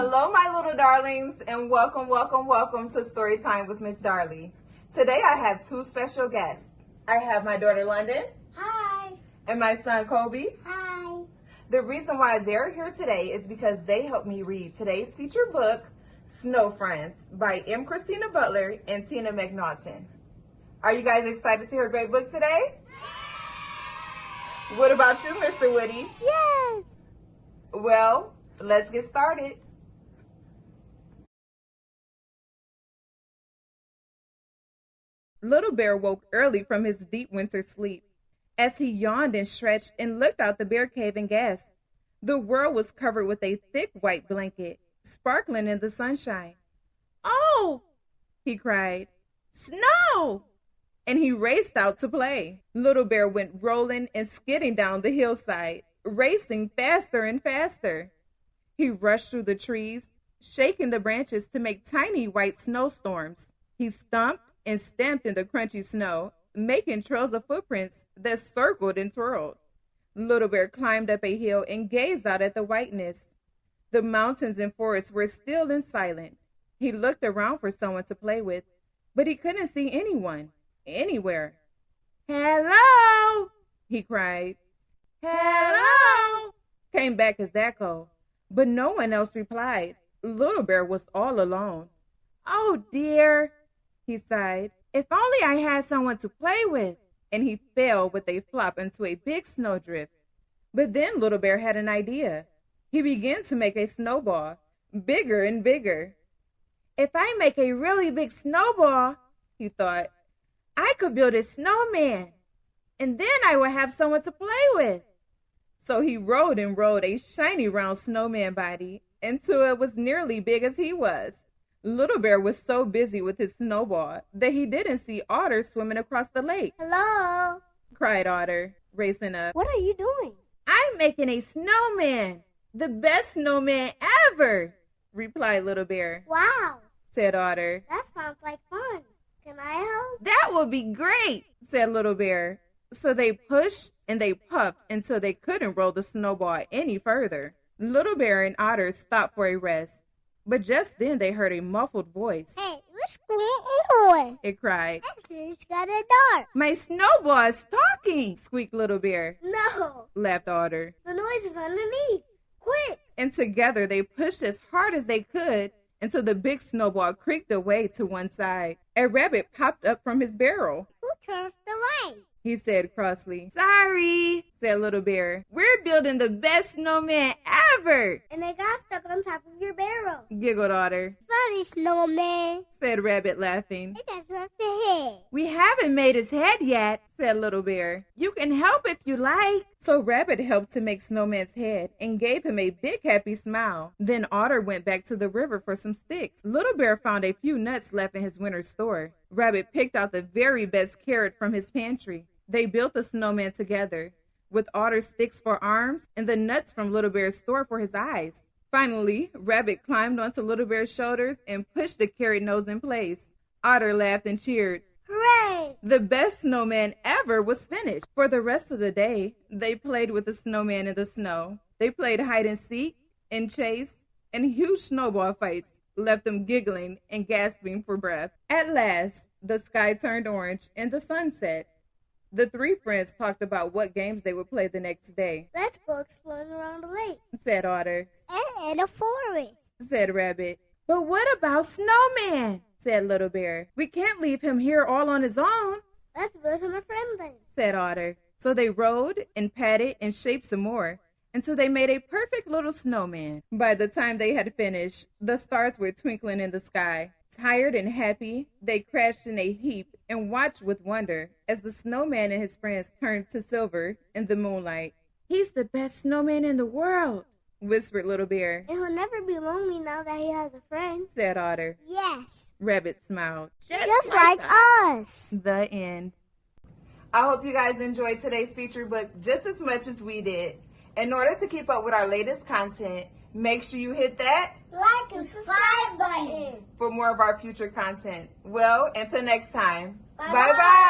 Hello, my little darlings, and welcome to Storytime with Miss Darlie. Today I have two special guests. I have my daughter London. Hi. And my son Kobe. Hi. The reason why they're here today is because they helped me read today's featured book, Snow Friends, by Christina Butler and Tina Macnaughton. Are you guys excited to hear a great book today? What about you, Mr. Woody? Yes. Well, let's get started. Little Bear woke early from his deep winter sleep. As he yawned and stretched and looked out the bear cave and gasped, the world was covered with a thick white blanket, sparkling in the sunshine. "Oh!" he cried. "Snow!" And he raced out to play. Little Bear went rolling and skidding down the hillside, racing faster and faster. He rushed through the trees, shaking the branches to make tiny white snowstorms. He stumped and stamped in the crunchy snow, making trails of footprints that circled and twirled. Little Bear climbed up a hill and gazed out at the whiteness. The mountains and forests were still and silent. He looked around for someone to play with, but he couldn't see anyone, anywhere. "Hello!" he cried. "Hello!" came back as echo, but no one else replied. Little Bear was all alone. "Oh dear," he sighed. "If only I had someone to play with." And he fell with a flop into a big snowdrift. But then Little Bear had an idea. He began to make a snowball, bigger and bigger. "If I make a really big snowball," he thought, "I could build a snowman, and then I would have someone to play with." So he rolled and rolled a shiny round snowman body until it was nearly big as he was. Little Bear was so busy with his snowball that he didn't see Otter swimming across the lake. Hello. Cried Otter, racing up. What are you doing? "I'm making a snowman, the best snowman ever," replied Little Bear. Wow. Said Otter. That sounds like fun. Can I help? "That will be great," said Little Bear. So they pushed and they puffed until they couldn't roll the snowball any further. Little Bear and Otter stopped for a rest. But just then they heard a muffled voice. Hey, what's going on? It cried. It's got a dark. "My snowball is talking," squeaked Little Bear. No. Laughed Otter. The noise is underneath. Quick. And together they pushed as hard as they could until the big snowball creaked away to one side. A rabbit popped up from his barrel. Who turns the light? He said crossly. "Sorry," said Little Bear. "We're building the best snowman ever." And it got stuck on top of your barrel. Giggled Otter. Funny snowman. Said Rabbit laughing. It has left the head. "We haven't made his head yet," said Little Bear. "You can help if you like." So Rabbit helped to make Snowman's head and gave him a big happy smile. Then Otter went back to the river for some sticks. Little Bear found a few nuts left in his winter store. Rabbit picked out the very best carrot from his pantry. They built the snowman together, with Otter's sticks for arms and the nuts from Little Bear's store for his eyes. Finally, Rabbit climbed onto Little Bear's shoulders and pushed the carrot nose in place. Otter laughed and cheered. Hooray! The best snowman ever was finished. For the rest of the day, they played with the snowman in the snow. They played hide and seek and chase, and huge snowball fights left them giggling and gasping for breath. At last, the sky turned orange and the sun set. The three friends talked about what games they would play the next day. "Let's go exploring around the lake." Said Otter. "And in a forest." Said Rabbit. "But what about Snowman?" Said Little Bear. "We can't leave him here all on his own." "Let's build him a friend then." Said Otter. So they rode and patted and shaped some more until they made a perfect little snowman. By the time they had finished, the stars were twinkling in the sky. Tired and happy, they crashed in a heap and watched with wonder as the snowman and his friends turned to silver in the moonlight. "He's the best snowman in the world," whispered Little Bear. "And he'll never be lonely now that he has a friend." Said Otter. "Yes. Rabbit smiled. Just like us." The end. I hope you guys enjoyed today's featured book just as much as we did. In order to keep up with our latest content, make sure you hit that like and subscribe button for more of our future content. Well, until next time. Bye-bye. Bye-bye.